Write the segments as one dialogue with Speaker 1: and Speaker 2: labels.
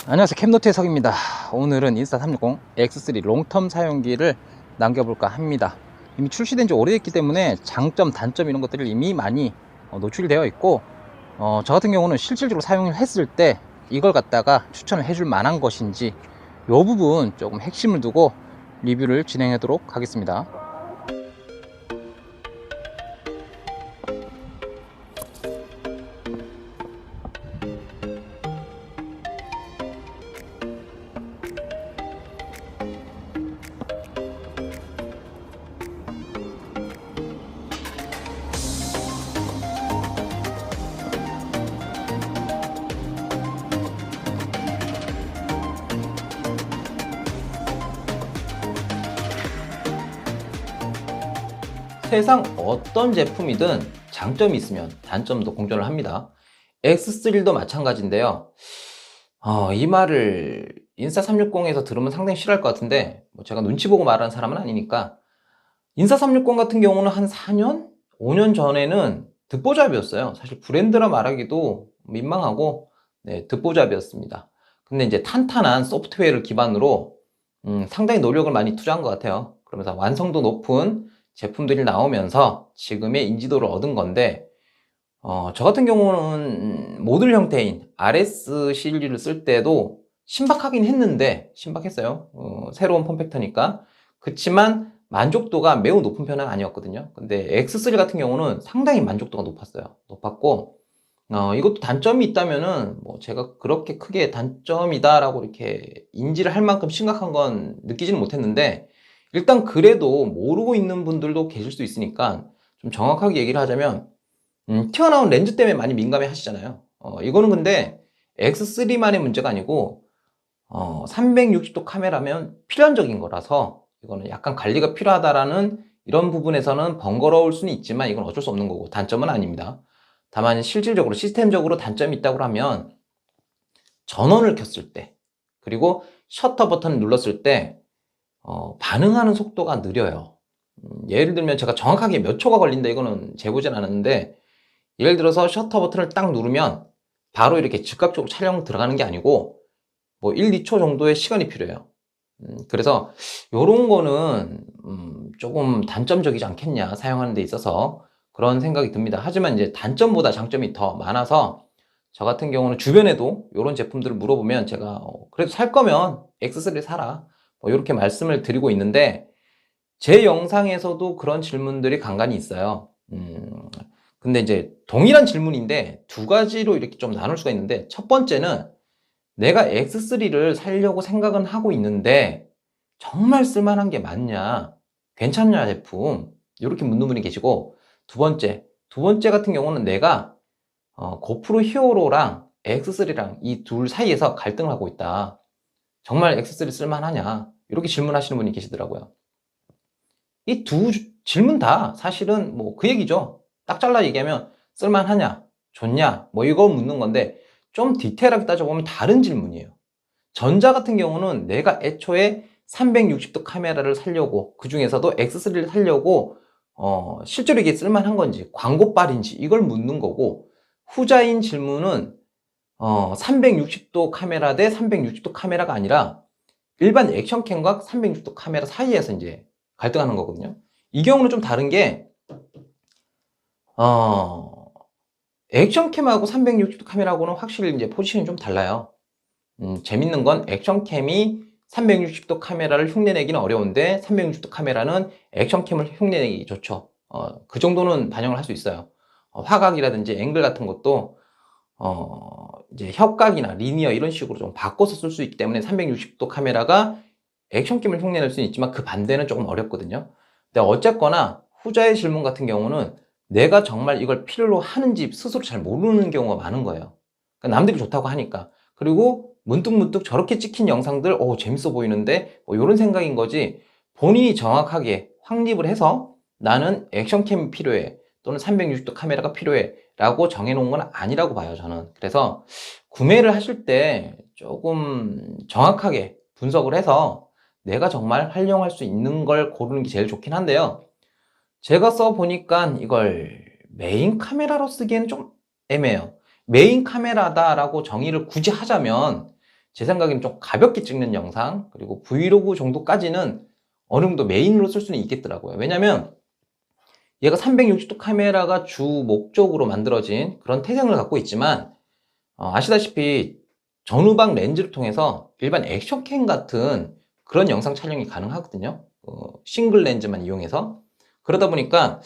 Speaker 1: 안녕하세요, 캠노트의 석입니다. 오늘은 인스타360 X3 롱텀 사용기를 남겨볼까 합니다. 이미 출시된 지 오래됐기 때문에 장점, 단점 이런 것들이 이미 많이 노출되어 있고, 저 같은 경우는 실질적으로 사용을 했을 때 이걸 갖다가 추천을 해줄 만한 것인지 이 부분 조금 핵심을 두고 리뷰를 진행하도록 하겠습니다. 세상 어떤 제품이든 장점이 있으면 단점도 공존을 합니다. X3도 마찬가지인데요. 이 말을 인스타360에서 들으면 상당히 싫어할 것 같은데, 제가 눈치 보고 말하는 사람은 아니니까. 인스타360 같은 경우는 한 4년? 5년 전에는 듣보잡이었어요. 사실 브랜드라 말하기도 민망하고, 네, 듣보잡이었습니다. 근데 이제 탄탄한 소프트웨어를 기반으로 상당히 노력을 많이 투자한 것 같아요. 그러면서 완성도 높은 제품들이 나오면서 지금의 인지도를 얻은 건데, 저 같은 경우는 모듈 형태인 RS 시리즈를 쓸 때도 신박하긴 했는데, 신박했어요. 새로운 폼팩터니까. 그치만 만족도가 매우 높은 편은 아니었거든요. 근데 X3 같은 경우는 상당히 만족도가 높았고, 이것도 단점이 있다면은, 제가 그렇게 크게 단점이다라고 이렇게 인지를 할 만큼 심각한 건 느끼지는 못했는데, 일단 그래도 모르고 있는 분들도 계실 수 있으니까 좀 정확하게 얘기를 하자면, 튀어나온 렌즈 때문에 많이 민감해 하시잖아요. 이거는 근데 X3만의 문제가 아니고, 360도 카메라면 필연적인 거라서, 이거는 약간 관리가 필요하다라는 이런 부분에서는 번거로울 수는 있지만, 이건 어쩔 수 없는 거고, 단점은 아닙니다. 다만 실질적으로 시스템적으로 단점이 있다고 하면, 전원을 켰을 때, 그리고 셔터 버튼을 눌렀을 때 반응하는 속도가 느려요. 예를 들면 제가 정확하게 몇 초가 걸린다 이거는 재보진 않았는데, 예를 들어서 셔터 버튼을 딱 누르면 바로 이렇게 즉각적으로 촬영 들어가는 게 아니고 1, 2초 정도의 시간이 필요해요. 그래서 요런 거는 조금 단점적이지 않겠냐, 사용하는 데 있어서. 그런 생각이 듭니다. 하지만 이제 단점보다 장점이 더 많아서, 저 같은 경우는 주변에도 이런 제품들을 물어보면 제가 그래도 살 거면 X3 사라, 이렇게 말씀을 드리고 있는데, 제 영상에서도 그런 질문들이 간간히 있어요. 근데 이제 동일한 질문인데 두 가지로 이렇게 좀 나눌 수가 있는데, 첫 번째는 내가 X3를 사려고 생각은 하고 있는데 정말 쓸만한 게 맞냐, 괜찮냐 제품, 이렇게 묻는 분이 계시고, 두 번째 같은 경우는 내가 고프로 히어로랑 X3랑 이 둘 사이에서 갈등을 하고 있다, 정말 X3 쓸만하냐, 이렇게 질문하시는 분이 계시더라고요. 이 두 질문 다 사실은 그 얘기죠. 딱 잘라 얘기하면 쓸만하냐, 좋냐, 이거 묻는 건데, 좀 디테일하게 따져보면 다른 질문이에요. 전자 같은 경우는 내가 애초에 360도 카메라를 살려고, 그 중에서도 X3를 살려고 실제로 이게 쓸만한 건지, 광고빨인지 이걸 묻는 거고, 후자인 질문은 360도 카메라 대 360도 카메라가 아니라 일반 액션캠과 360도 카메라 사이에서 이제 갈등하는 거거든요. 이 경우는 좀 다른 게, 액션캠하고 360도 카메라하고는 확실히 이제 포지션이 좀 달라요. 재밌는 건 액션캠이 360도 카메라를 흉내내기는 어려운데 360도 카메라는 액션캠을 흉내내기 좋죠. 그 정도는 반영을 할 수 있어요. 화각이라든지 앵글 같은 것도 이제 협각이나 리니어 이런 식으로 좀 바꿔서 쓸 수 있기 때문에 360도 카메라가 액션캠을 흉내낼 수는 있지만 그 반대는 조금 어렵거든요. 근데 어쨌거나 후자의 질문 같은 경우는 내가 정말 이걸 필요로 하는지 스스로 잘 모르는 경우가 많은 거예요. 그러니까 남들이 좋다고 하니까. 그리고 문득문득 저렇게 찍힌 영상들 재밌어 보이는데, 이런 생각인 거지, 본인이 정확하게 확립을 해서 나는 액션캠이 필요해 또는 360도 카메라가 필요해 라고 정해놓은 건 아니라고 봐요, 저는. 그래서 구매를 하실 때 조금 정확하게 분석을 해서 내가 정말 활용할 수 있는 걸 고르는 게 제일 좋긴 한데요. 제가 써보니까 이걸 메인 카메라로 쓰기에는 좀 애매해요. 메인 카메라다라고 정의를 굳이 하자면, 제 생각엔 좀 가볍게 찍는 영상, 그리고 브이로그 정도까지는 어느 정도 메인으로 쓸 수는 있겠더라고요. 왜냐면 얘가 360도 카메라가 주 목적으로 만들어진 그런 태생을 갖고 있지만, 아시다시피 전후방 렌즈를 통해서 일반 액션캠 같은 그런 영상 촬영이 가능하거든요. 싱글 렌즈만 이용해서. 그러다 보니까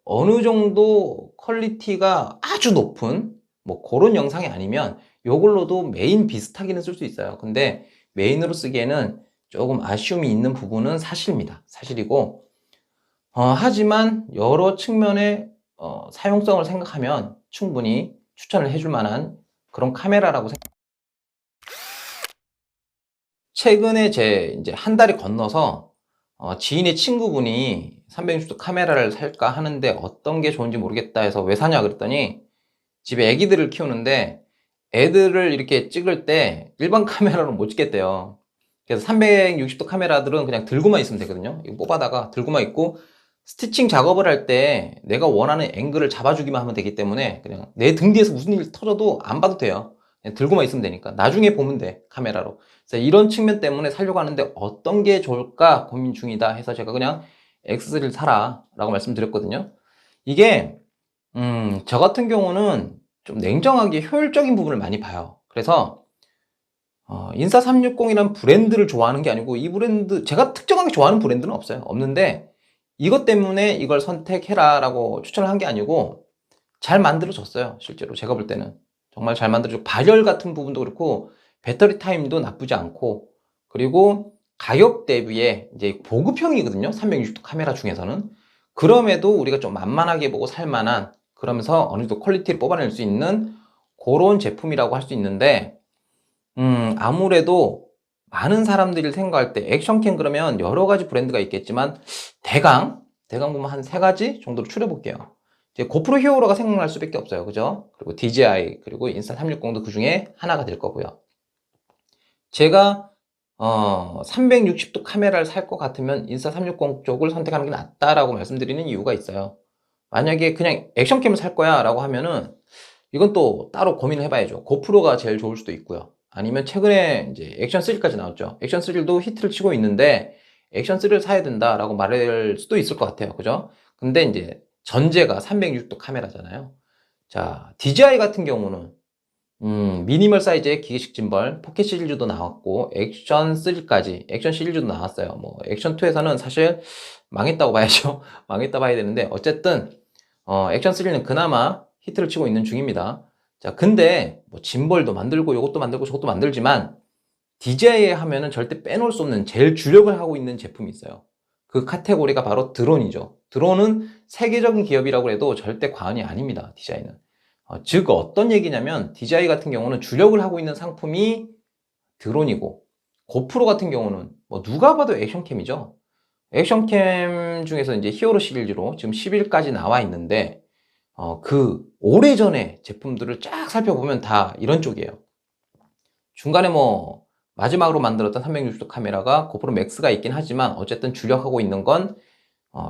Speaker 1: 어느 정도 퀄리티가 아주 높은 뭐 그런 영상이 아니면 이걸로도 메인 비슷하게는 쓸 수 있어요. 근데 메인으로 쓰기에는 조금 아쉬움이 있는 부분은 사실입니다. 사실이고, 하지만 여러 측면의 사용성을 생각하면 충분히 추천을 해줄 만한 그런 카메라라고 생각합니다. 최근에 제 이제 한 달이 건너서 지인의 친구분이 360도 카메라를 살까 하는데 어떤 게 좋은지 모르겠다 해서 왜 사냐 그랬더니, 집에 애기들을 키우는데 애들을 이렇게 찍을 때 일반 카메라로 못 찍겠대요. 그래서 360도 카메라들은 그냥 들고만 있으면 되거든요. 이거 뽑아다가 들고만 있고 스티칭 작업을 할 때 내가 원하는 앵글을 잡아주기만 하면 되기 때문에 그냥 내 등 뒤에서 무슨 일 터져도 안 봐도 돼요. 그냥 들고만 있으면 되니까 나중에 보면 돼, 카메라로. 그래서 이런 측면 때문에 살려고 하는데 어떤 게 좋을까 고민 중이다 해서 제가 그냥 X3를 사라 라고 말씀드렸거든요. 이게 저 같은 경우는 좀 냉정하게 효율적인 부분을 많이 봐요. 그래서 인사360이란 브랜드를 좋아하는 게 아니고, 이 브랜드 제가 특정하게 좋아하는 브랜드는 없어요. 없는데 이것 때문에 이걸 선택해라 라고 추천을 한 게 아니고 잘 만들어졌어요. 실제로 제가 볼 때는 정말 잘 만들어졌고, 발열 같은 부분도 그렇고 배터리 타임도 나쁘지 않고, 그리고 가격 대비에 이제 보급형이거든요, 360도 카메라 중에서는. 그럼에도 우리가 좀 만만하게 보고 살만한, 그러면서 어느 정도 퀄리티를 뽑아낼 수 있는 그런 제품이라고 할 수 있는데, 아무래도 많은 사람들이 생각할 때 액션캠 그러면 여러 가지 브랜드가 있겠지만 대강 보면 한 세 가지 정도로 추려볼게요. 이제 고프로 히어로가 생각날 수밖에 없어요. 그죠? 그리고 DJI, 그리고 인스타360도 그 중에 하나가 될 거고요. 제가 360도 카메라를 살 것 같으면 인스타360 쪽을 선택하는 게 낫다라고 말씀드리는 이유가 있어요. 만약에 그냥 액션캠을 살 거야 라고 하면은 이건 또 따로 고민을 해봐야죠. 고프로가 제일 좋을 수도 있고요. 아니면 최근에 이제 액션 3까지 나왔죠. 액션 3도 히트를 치고 있는데 액션 3를 사야 된다라고 말할 수도 있을 것 같아요. 그죠? 근데 이제 전제가 360도 카메라잖아요. 자, DJI 같은 경우는 미니멀 사이즈의 기계식 짐벌, 포켓 시리즈도 나왔고, 액션 3까지, 액션 시리즈도 나왔어요. 뭐, 액션 2에서는 사실 망했다고 봐야죠. 망했다 봐야 되는데, 어쨌든, 액션 3는 그나마 히트를 치고 있는 중입니다. 자, 근데, 뭐, 짐벌도 만들고, 요것도 만들고, 저것도 만들지만, DJI 하면은 절대 빼놓을 수 없는 제일 주력을 하고 있는 제품이 있어요. 그 카테고리가 바로 드론이죠. 드론은 세계적인 기업이라고 해도 절대 과언이 아닙니다, DJI는. 즉 어떤 얘기냐면, DJI 같은 경우는 주력을 하고 있는 상품이 드론이고, 고프로 같은 경우는 뭐 누가 봐도 액션캠이죠. 액션캠 중에서 이제 히어로 시리즈로 지금 10일까지 나와 있는데, 그 오래전에 제품들을 쫙 살펴보면 다 이런 쪽이에요. 중간에 뭐 마지막으로 만들었던 360도 카메라가 고프로 맥스가 있긴 하지만 어쨌든 주력하고 있는 건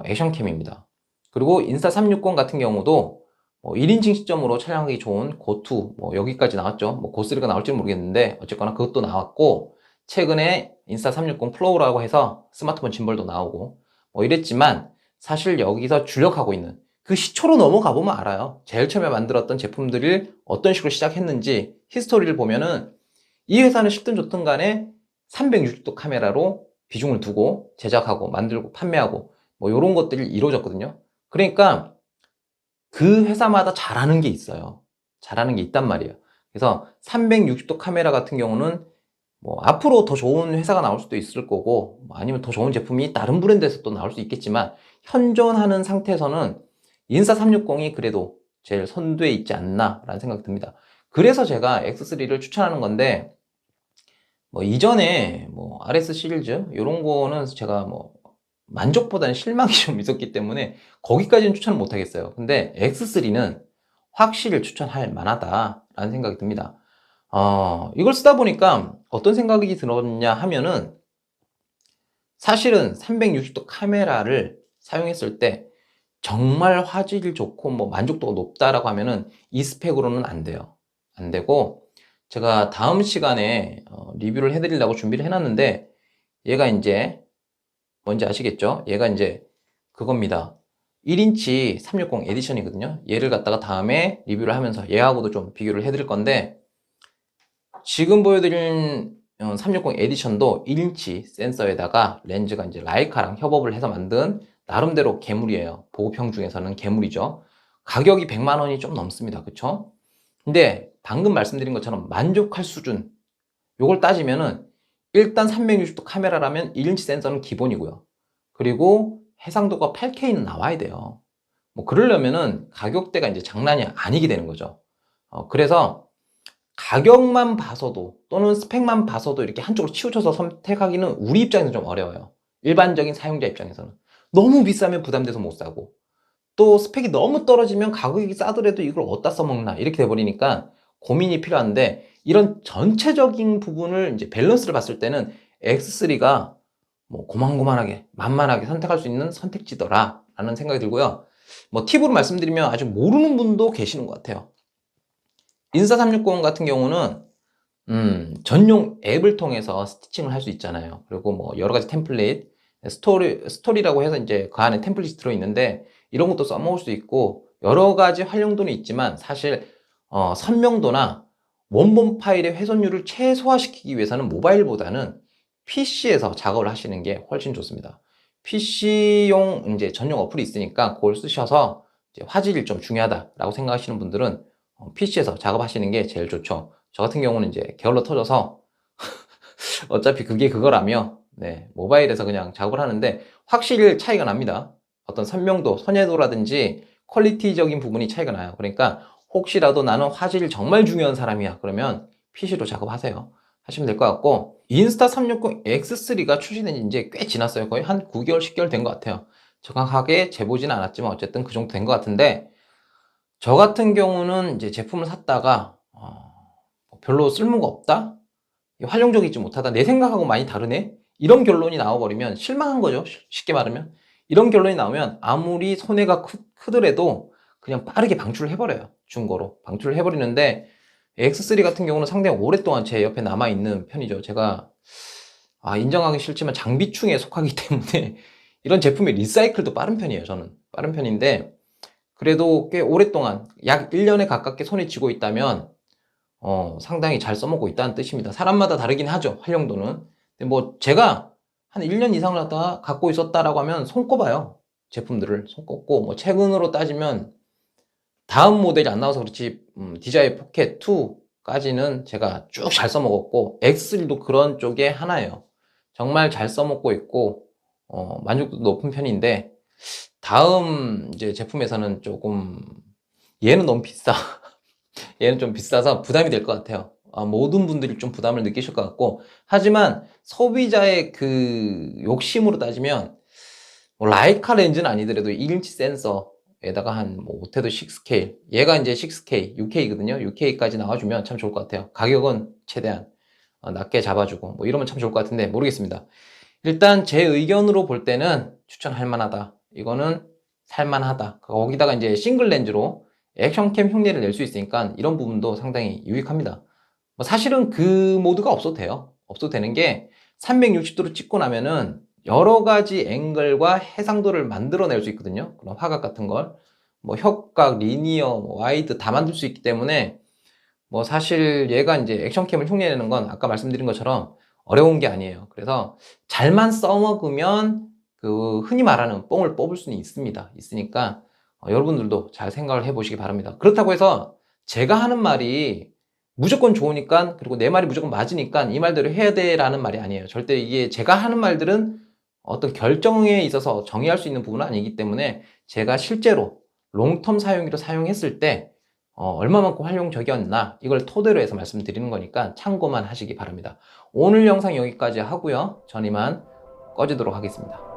Speaker 1: 액션캠입니다. 그리고 인스타360 같은 경우도 1인칭 시점으로 촬영하기 좋은 고2, 뭐 여기까지 나왔죠. 뭐 고3가 나올지는 모르겠는데 어쨌거나 그것도 나왔고, 최근에 인스타360 플로우라고 해서 스마트폰 짐벌도 나오고 뭐 이랬지만, 사실 여기서 주력하고 있는 그 시초로 넘어가 보면 알아요. 제일 처음에 만들었던 제품들을 어떤 식으로 시작했는지 히스토리를 보면은 이 회사는 쉽든 좋든 간에 360도 카메라로 비중을 두고 제작하고 만들고 판매하고 뭐 이런 것들이 이루어졌거든요. 그러니까 그 회사마다 잘하는 게 있어요. 잘하는 게 있단 말이에요. 그래서 360도 카메라 같은 경우는 뭐 앞으로 더 좋은 회사가 나올 수도 있을 거고, 뭐 아니면 더 좋은 제품이 다른 브랜드에서 또 나올 수 있겠지만, 현존하는 상태에서는 인사360이 그래도 제일 선두에 있지 않나 라는 생각이 듭니다. 그래서 제가 X3를 추천하는 건데, 뭐 이전에 뭐 RS 시리즈 이런 거는 제가 뭐 만족보다는 실망이 좀 있었기 때문에 거기까지는 추천을 못 하겠어요. 근데 X3는 확실히 추천할 만하다라는 생각이 듭니다. 이걸 쓰다 보니까 어떤 생각이 들었냐 하면은, 사실은 360도 카메라를 사용했을 때 정말 화질이 좋고 뭐 만족도가 높다라고 하면은 이 스펙으로는 안 돼요. 안 되고, 제가 다음 시간에 리뷰를 해드리려고 준비를 해놨는데, 얘가 이제 뭔지 아시겠죠? 얘가 이제 그겁니다. 1인치 360 에디션이거든요. 얘를 갖다가 다음에 리뷰를 하면서 얘하고도 좀 비교를 해드릴 건데, 지금 보여드린 360 에디션도 1인치 센서에다가 렌즈가 이제 라이카랑 협업을 해서 만든 나름대로 괴물이에요. 보급형 중에서는 괴물이죠. 가격이 100만 원이 좀 넘습니다. 그쵸? 근데 방금 말씀드린 것처럼 만족할 수준, 요걸 따지면은 일단 360도 카메라라면 1인치 센서는 기본이고요. 그리고 해상도가 8K는 나와야 돼요. 뭐 그러려면은 가격대가 이제 장난이 아니게 되는 거죠. 그래서 가격만 봐서도 또는 스펙만 봐서도 이렇게 한쪽으로 치우쳐서 선택하기는 우리 입장에서는 좀 어려워요. 일반적인 사용자 입장에서는. 너무 비싸면 부담돼서 못 사고, 또 스펙이 너무 떨어지면 가격이 싸더라도 이걸 어디다 써먹나 이렇게 돼버리니까 고민이 필요한데, 이런 전체적인 부분을 이제 밸런스를 봤을 때는 X3가 뭐 고만고만하게 만만하게 선택할 수 있는 선택지더라 라는 생각이 들고요. 뭐 팁으로 말씀드리면 아직 모르는 분도 계시는 것 같아요. 인스타360 같은 경우는 전용 앱을 통해서 스티칭을 할 수 있잖아요. 그리고 뭐 여러 가지 템플릿, 스토리라고 해서 이제 그 안에 템플릿이 들어있는데 이런 것도 써먹을 수 있고 여러 가지 활용도는 있지만, 사실 선명도나 원본 파일의 훼손율을 최소화시키기 위해서는 모바일보다는 PC에서 작업을 하시는 게 훨씬 좋습니다. PC용 이제 전용 어플이 있으니까 그걸 쓰셔서 이제 화질이 좀 중요하다라고 생각하시는 분들은 PC에서 작업하시는 게 제일 좋죠. 저 같은 경우는 이제 게을러 터져서 어차피 그게 그거라며 모바일에서 그냥 작업을 하는데 확실히 차이가 납니다. 어떤 선명도, 선회도라든지 퀄리티적인 부분이 차이가 나요. 그러니까 혹시라도 나는 화질이 정말 중요한 사람이야 그러면 PC로 작업하세요. 하시면 될 것 같고, 인스타360 X3가 출시된 지 이제 꽤 지났어요. 거의 한 9개월, 10개월 된 것 같아요. 정확하게 재보지는 않았지만 어쨌든 그 정도 된 것 같은데, 저 같은 경우는 이제 제품을 샀다가 별로 쓸모가 없다? 활용적이지 못하다? 내 생각하고 많이 다르네? 이런 결론이 나와버리면 실망한 거죠. 쉽게 말하면. 이런 결론이 나오면 아무리 손해가 크더라도 그냥 빠르게 방출을 해버려요. 중고로 방출을 해버리는데, X3 같은 경우는 상당히 오랫동안 제 옆에 남아있는 편이죠. 제가 인정하기 싫지만 장비충에 속하기 때문에 이런 제품의 리사이클도 빠른 편이에요. 저는 빠른 편인데, 그래도 꽤 오랫동안 약 1년에 가깝게 손에 쥐고 있다면 상당히 잘 써먹고 있다는 뜻입니다. 사람마다 다르긴 하죠, 활용도는. 근데 뭐 제가 한 1년 이상을 하다 갖고 있었다라고 하면 손꼽아요. 제품들을 손꼽고, 뭐 최근으로 따지면 다음 모델이 안 나와서 그렇지 DJI 포켓 2까지는 제가 쭉 잘 써먹었고, X3도 그런 쪽에 하나예요. 정말 잘 써먹고 있고 만족도도 높은 편인데, 다음 이제 제품에서는 조금 얘는 너무 비싸. 얘는 좀 비싸서 부담이 될 것 같아요. 모든 분들이 좀 부담을 느끼실 것 같고, 하지만 소비자의 그 욕심으로 따지면 뭐 라이카 렌즈는 아니더라도 1인치 센서에다가 한 뭐 못해도 6K, 얘가 이제 6K, 6K거든요. 6K까지 나와주면 참 좋을 것 같아요. 가격은 최대한 낮게 잡아주고 뭐 이러면 참 좋을 것 같은데 모르겠습니다. 일단 제 의견으로 볼 때는 추천할 만하다, 이거는 살만하다. 거기다가 이제 싱글 렌즈로 액션캠 흉내를 낼 수 있으니까 이런 부분도 상당히 유익합니다. 뭐 사실은 그 모드가 없어도 돼요. 없어도 되는 게 360도로 찍고 나면은 여러 가지 앵글과 해상도를 만들어낼 수 있거든요. 그런 화각 같은 걸 뭐 협각, 리니어, 뭐 와이드 다 만들 수 있기 때문에 뭐 사실 얘가 이제 액션캠을 흉내내는 건 아까 말씀드린 것처럼 어려운 게 아니에요. 그래서 잘만 써먹으면 그 흔히 말하는 뽕을 뽑을 수는 있으니까 여러분들도 잘 생각을 해보시기 바랍니다. 그렇다고 해서 제가 하는 말이 무조건 좋으니까, 그리고 내 말이 무조건 맞으니까 이 말대로 해야 돼 라는 말이 아니에요. 절대 이게 제가 하는 말들은 어떤 결정에 있어서 정의할 수 있는 부분은 아니기 때문에, 제가 실제로 롱텀 사용기로 사용했을 때 얼마만큼 활용적이었나 이걸 토대로 해서 말씀드리는 거니까 참고만 하시기 바랍니다. 오늘 영상 여기까지 하고요. 전 이만 꺼지도록 하겠습니다.